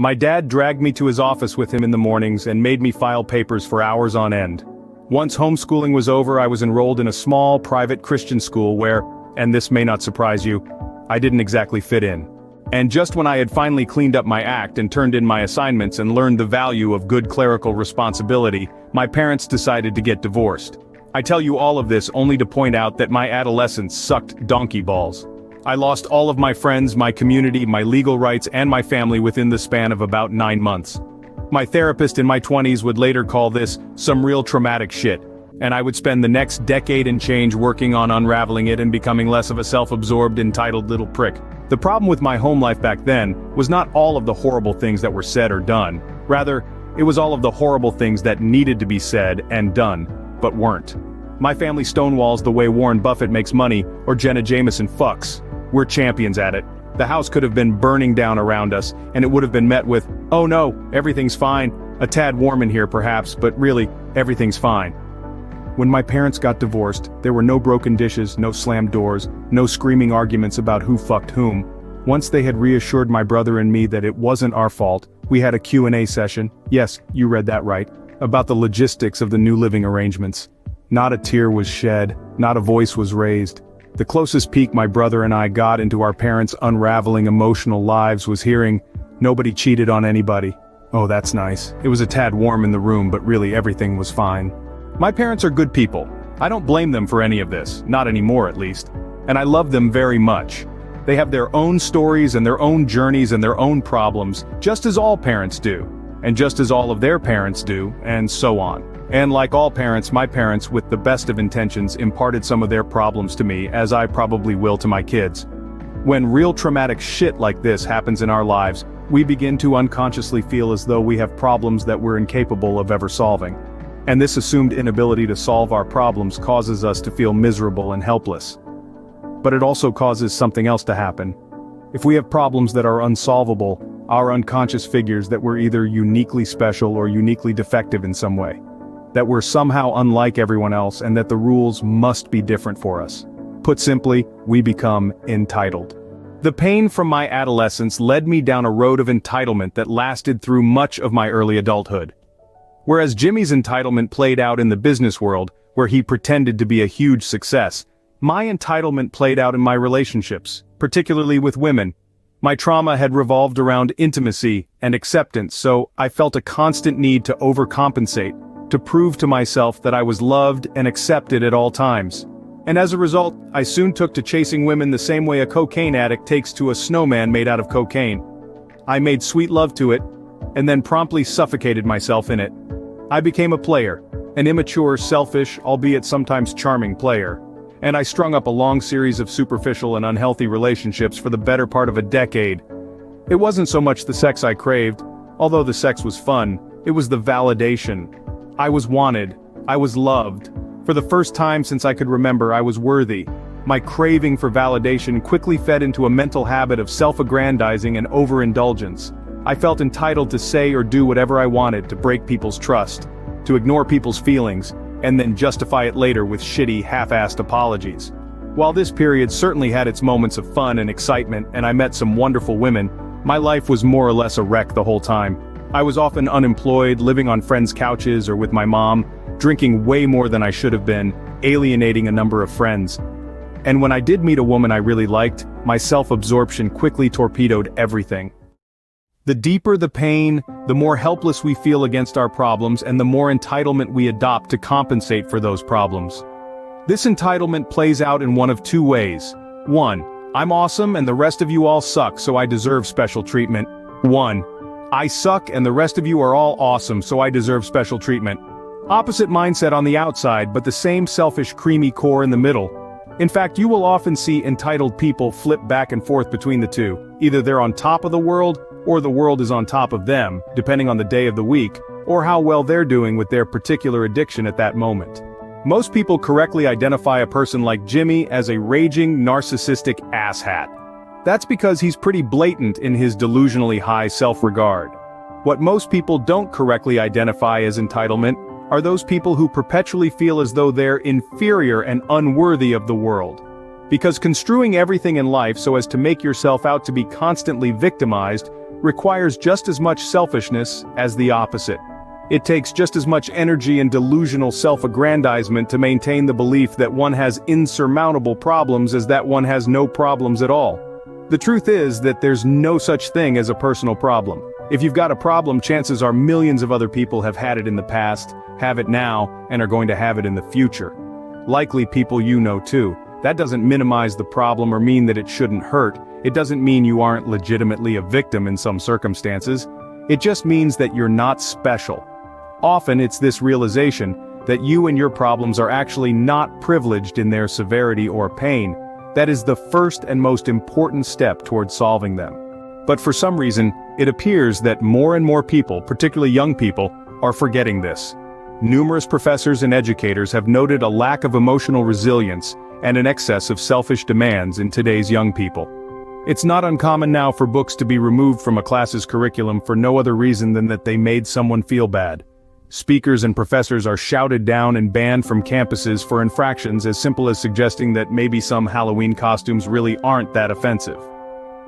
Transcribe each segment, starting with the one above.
My dad dragged me to his office with him in the mornings and made me file papers for hours on end. Once homeschooling was over, I was enrolled in a small, private Christian school where, and this may not surprise you, I didn't exactly fit in. And just when I had finally cleaned up my act and turned in my assignments and learned the value of good clerical responsibility, my parents decided to get divorced. I tell you all of this only to point out that my adolescence sucked donkey balls. I lost all of my friends, my community, my legal rights, and my family within the span of about 9 months. My therapist in my 20s would later call this some real traumatic shit, and I would spend the next decade and change working on unraveling it and becoming less of a self-absorbed, entitled little prick. The problem with my home life back then was not all of the horrible things that were said or done. Rather, it was all of the horrible things that needed to be said and done, but weren't. My family stonewalls the way Warren Buffett makes money or Jenna Jameson fucks. We're champions at it. The house could have been burning down around us, and it would have been met with, "Oh no, everything's fine, a tad warm in here perhaps, but really, everything's fine." When my parents got divorced, there were no broken dishes, no slammed doors, no screaming arguments about who fucked whom. Once they had reassured my brother and me that it wasn't our fault, we had a Q&A session, yes, you read that right, about the logistics of the new living arrangements. Not a tear was shed, not a voice was raised. The closest peek my brother and I got into our parents' unraveling emotional lives was hearing, "Nobody cheated on anybody." Oh, that's nice. It was a tad warm in the room, but really everything was fine. My parents are good people. I don't blame them for any of this, not anymore at least. And I love them very much. They have their own stories and their own journeys and their own problems, just as all parents do. And just as all of their parents do, and so on. And like all parents, my parents, with the best of intentions, imparted some of their problems to me, as I probably will to my kids. When real traumatic shit like this happens in our lives, we begin to unconsciously feel as though we have problems that we're incapable of ever solving. And this assumed inability to solve our problems causes us to feel miserable and helpless. But it also causes something else to happen. If we have problems that are unsolvable, our unconscious figures that we're either uniquely special or uniquely defective in some way. That we're somehow unlike everyone else and that the rules must be different for us. Put simply, we become entitled. The pain from my adolescence led me down a road of entitlement that lasted through much of my early adulthood. Whereas Jimmy's entitlement played out in the business world, where he pretended to be a huge success, my entitlement played out in my relationships, particularly with women. My trauma had revolved around intimacy and acceptance, so I felt a constant need to overcompensate, to prove to myself that I was loved and accepted at all times. And as a result, I soon took to chasing women the same way a cocaine addict takes to a snowman made out of cocaine. I made sweet love to it, and then promptly suffocated myself in it. I became a player, an immature, selfish, albeit sometimes charming player. And I strung up a long series of superficial and unhealthy relationships for the better part of a decade. It wasn't so much the sex I craved, although the sex was fun, it was the validation. I was wanted, I was loved. For the first time since I could remember, I was worthy. My craving for validation quickly fed into a mental habit of self-aggrandizing and overindulgence. I felt entitled to say or do whatever I wanted to break people's trust, to ignore people's feelings, and then justify it later with shitty, half-assed apologies. While this period certainly had its moments of fun and excitement, and I met some wonderful women, my life was more or less a wreck the whole time. I was often unemployed, living on friends' couches or with my mom, drinking way more than I should have been, alienating a number of friends. And when I did meet a woman I really liked, my self-absorption quickly torpedoed everything. The deeper the pain, the more helpless we feel against our problems and the more entitlement we adopt to compensate for those problems. This entitlement plays out in one of two ways. 1. I'm awesome and the rest of you all suck, so I deserve special treatment. 1. I suck and the rest of you are all awesome, so I deserve special treatment. Opposite mindset on the outside, but the same selfish creamy core in the middle. In fact, you will often see entitled people flip back and forth between the two. Either they're on top of the world, or the world is on top of them, depending on the day of the week, or how well they're doing with their particular addiction at that moment. Most people correctly identify a person like Jimmy as a raging, narcissistic asshat. That's because he's pretty blatant in his delusionally high self-regard. What most people don't correctly identify as entitlement are those people who perpetually feel as though they're inferior and unworthy of the world. Because construing everything in life so as to make yourself out to be constantly victimized requires just as much selfishness as the opposite. It takes just as much energy and delusional self-aggrandizement to maintain the belief that one has insurmountable problems as that one has no problems at all. The truth is that there's no such thing as a personal problem. If you've got a problem, chances are millions of other people have had it in the past, have it now, and are going to have it in the future. Likely people you know too. That doesn't minimize the problem or mean that it shouldn't hurt. It doesn't mean you aren't legitimately a victim in some circumstances. It just means that you're not special. Often it's this realization that you and your problems are actually not privileged in their severity or pain. That is the first and most important step towards solving them. But for some reason, it appears that more and more people, particularly young people, are forgetting this. Numerous professors and educators have noted a lack of emotional resilience and an excess of selfish demands in today's young people. It's not uncommon now for books to be removed from a class's curriculum for no other reason than that they made someone feel bad. Speakers and professors are shouted down and banned from campuses for infractions as simple as suggesting that maybe some Halloween costumes really aren't that offensive.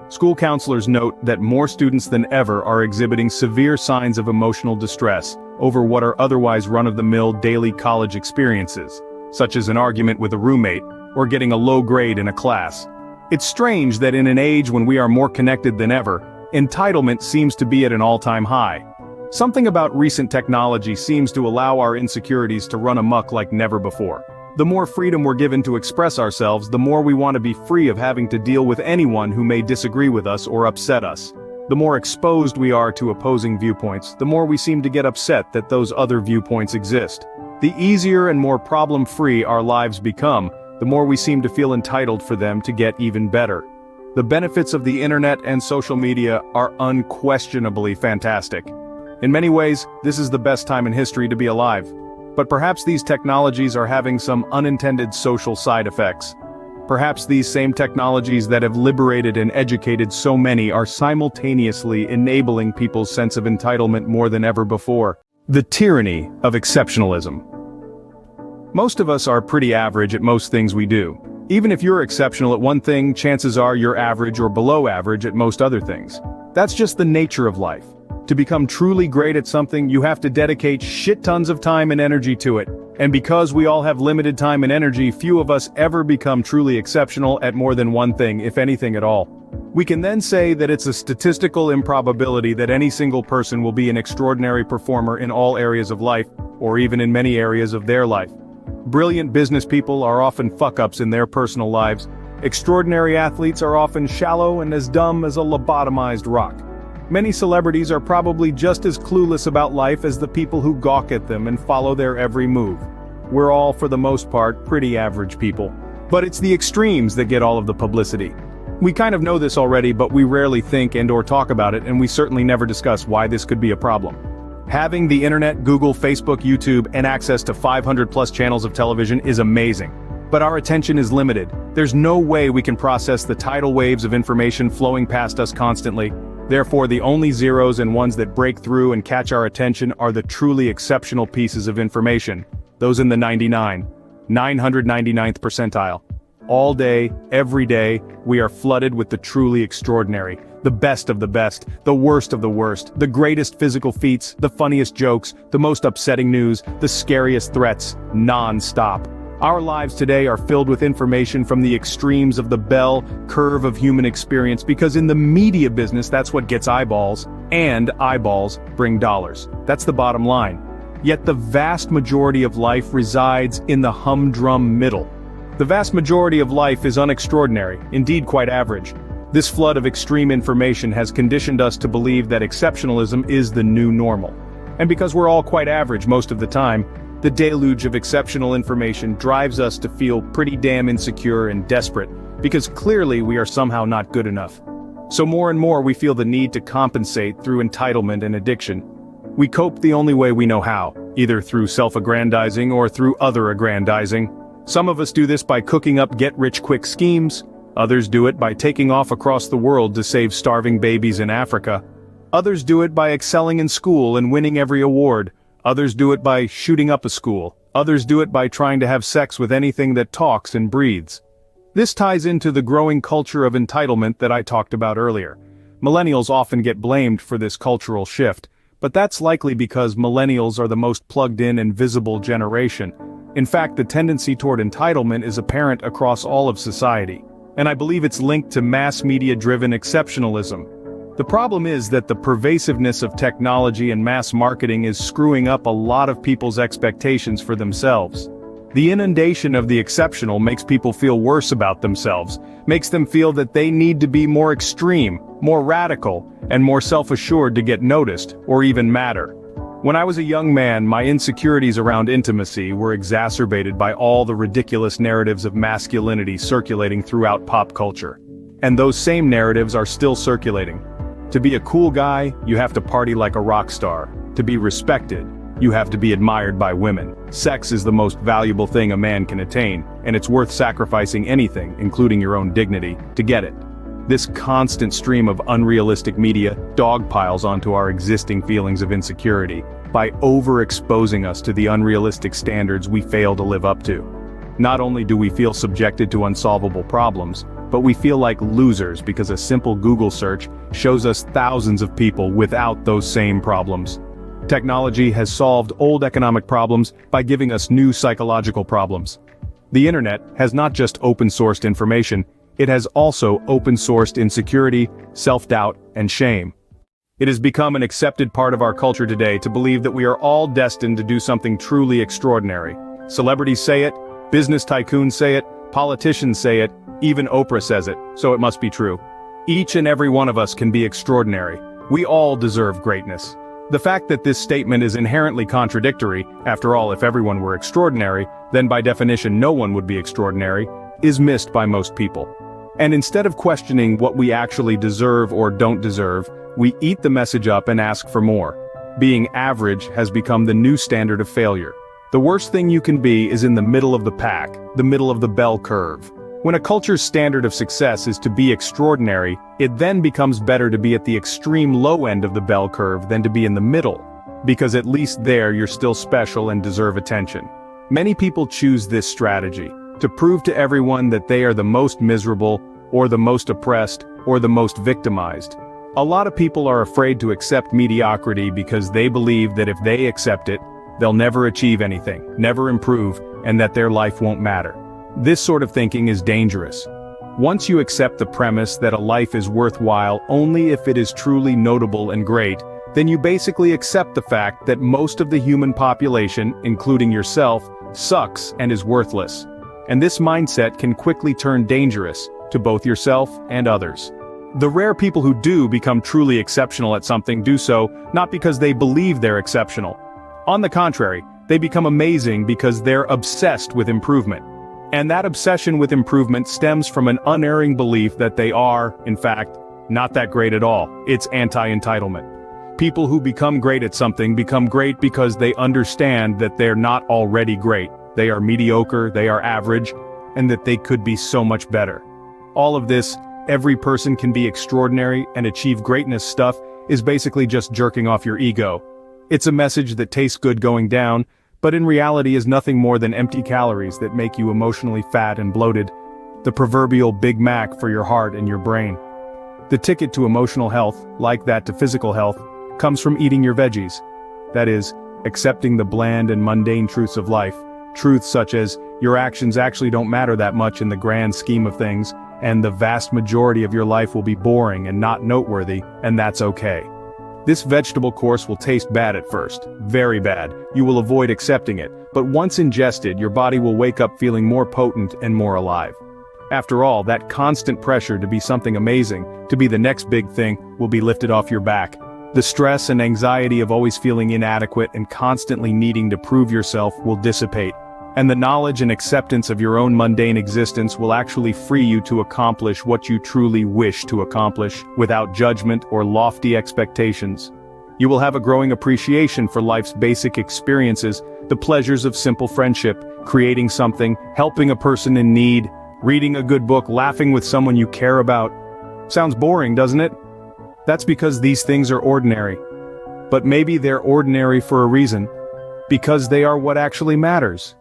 School counselors note that more students than ever are exhibiting severe signs of emotional distress over what are otherwise run-of-the-mill daily college experiences, such as an argument with a roommate or getting a low grade in a class. It's strange that in an age when we are more connected than ever, entitlement seems to be at an all-time high. Something about recent technology seems to allow our insecurities to run amok like never before. The more freedom we're given to express ourselves, the more we want to be free of having to deal with anyone who may disagree with us or upset us. The more exposed we are to opposing viewpoints, the more we seem to get upset that those other viewpoints exist. The easier and more problem-free our lives become, the more we seem to feel entitled for them to get even better. The benefits of the internet and social media are unquestionably fantastic. In many ways, this is the best time in history to be alive. But perhaps these technologies are having some unintended social side effects. Perhaps these same technologies that have liberated and educated so many are simultaneously enabling people's sense of entitlement more than ever before. The tyranny of exceptionalism. Most of us are pretty average at most things we do. Even if you're exceptional at one thing, chances are you're average or below average at most other things. That's just the nature of life. To become truly great at something, you have to dedicate shit tons of time and energy to it. And because we all have limited time and energy, few of us ever become truly exceptional at more than one thing, if anything at all. We can then say that it's a statistical improbability that any single person will be an extraordinary performer in all areas of life, or even in many areas of their life. Brilliant business people are often fuck-ups in their personal lives. Extraordinary athletes are often shallow and as dumb as a lobotomized rock. Many celebrities are probably just as clueless about life as the people who gawk at them and follow their every move. We're all, for the most part, pretty average people. But it's the extremes that get all of the publicity. We kind of know this already, but we rarely think and/or talk about it, and we certainly never discuss why this could be a problem. Having the internet, Google, Facebook, YouTube, and access to 500+ channels of television is amazing. But our attention is limited. There's no way we can process the tidal waves of information flowing past us constantly. Therefore, the only zeros and ones that break through and catch our attention are the truly exceptional pieces of information, those in the 999th percentile. All day, every day, we are flooded with the truly extraordinary, the best of the best, the worst of the worst, the greatest physical feats, the funniest jokes, the most upsetting news, the scariest threats, non-stop. Our lives today are filled with information from the extremes of the bell curve of human experience because in the media business that's what gets eyeballs, and eyeballs bring dollars. That's the bottom line. Yet the vast majority of life resides in the humdrum middle. The vast majority of life is unextraordinary, indeed quite average. This flood of extreme information has conditioned us to believe that exceptionalism is the new normal. And because we're all quite average most of the time, the deluge of exceptional information drives us to feel pretty damn insecure and desperate, because clearly we are somehow not good enough. So more and more we feel the need to compensate through entitlement and addiction. We cope the only way we know how, either through self-aggrandizing or through other aggrandizing. Some of us do this by cooking up get-rich-quick schemes. Others do it by taking off across the world to save starving babies in Africa. Others do it by excelling in school and winning every award. Others do it by shooting up a school. Others do it by trying to have sex with anything that talks and breathes. This ties into the growing culture of entitlement that I talked about earlier. Millennials often get blamed for this cultural shift, but that's likely because millennials are the most plugged-in and visible generation. In fact, the tendency toward entitlement is apparent across all of society, and I believe it's linked to mass media-driven exceptionalism. The problem is that the pervasiveness of technology and mass marketing is screwing up a lot of people's expectations for themselves. The inundation of the exceptional makes people feel worse about themselves, makes them feel that they need to be more extreme, more radical, and more self-assured to get noticed, or even matter. When I was a young man, my insecurities around intimacy were exacerbated by all the ridiculous narratives of masculinity circulating throughout pop culture. And those same narratives are still circulating. To be a cool guy, you have to party like a rock star. To be respected, you have to be admired by women. Sex is the most valuable thing a man can attain, and it's worth sacrificing anything, including your own dignity, to get it. This constant stream of unrealistic media dogpiles onto our existing feelings of insecurity by overexposing us to the unrealistic standards we fail to live up to. Not only do we feel subjected to unsolvable problems, but we feel like losers because a simple Google search shows us thousands of people without those same problems. Technology has solved old economic problems by giving us new psychological problems. The internet has not just open-sourced information, it has also open-sourced insecurity, self-doubt, and shame. It has become an accepted part of our culture today to believe that we are all destined to do something truly extraordinary. Celebrities say it, business tycoons say it, politicians say it, even Oprah says it, so it must be true. Each and every one of us can be extraordinary. We all deserve greatness. The fact that this statement is inherently contradictory, after all, if everyone were extraordinary, then by definition no one would be extraordinary, is missed by most people. And instead of questioning what we actually deserve or don't deserve, we eat the message up and ask for more. Being average has become the new standard of failure. The worst thing you can be is in the middle of the pack, the middle of the bell curve. When a culture's standard of success is to be extraordinary, it then becomes better to be at the extreme low end of the bell curve than to be in the middle, because at least there you're still special and deserve attention. Many people choose this strategy, to prove to everyone that they are the most miserable, or the most oppressed, or the most victimized. A lot of people are afraid to accept mediocrity because they believe that if they accept it, they'll never achieve anything, never improve, and that their life won't matter. This sort of thinking is dangerous. Once you accept the premise that a life is worthwhile only if it is truly notable and great, then you basically accept the fact that most of the human population, including yourself, sucks and is worthless. And this mindset can quickly turn dangerous to both yourself and others. The rare people who do become truly exceptional at something do so not because they believe they're exceptional. On the contrary, they become amazing because they're obsessed with improvement. And that obsession with improvement stems from an unerring belief that they are, in fact, not that great at all. It's anti-entitlement. People who become great at something become great because they understand that they're not already great. They are mediocre, they are average, and that they could be so much better. All of this, every person can be extraordinary and achieve greatness stuff, is basically just jerking off your ego. It's a message that tastes good going down, but in reality is nothing more than empty calories that make you emotionally fat and bloated. The proverbial Big Mac for your heart and your brain. The ticket to emotional health, like that to physical health, comes from eating your veggies. That is, accepting the bland and mundane truths of life. Truths such as, your actions actually don't matter that much in the grand scheme of things, and the vast majority of your life will be boring and not noteworthy, and that's okay. This vegetable course will taste bad at first, very bad. You will avoid accepting it, but once ingested, your body will wake up feeling more potent and more alive. After all, that constant pressure to be something amazing, to be the next big thing, will be lifted off your back. The stress and anxiety of always feeling inadequate and constantly needing to prove yourself will dissipate. And the knowledge and acceptance of your own mundane existence will actually free you to accomplish what you truly wish to accomplish, without judgment or lofty expectations. You will have a growing appreciation for life's basic experiences, the pleasures of simple friendship, creating something, helping a person in need, reading a good book, laughing with someone you care about. Sounds boring, doesn't it? That's because these things are ordinary. But maybe they're ordinary for a reason, because they are what actually matters.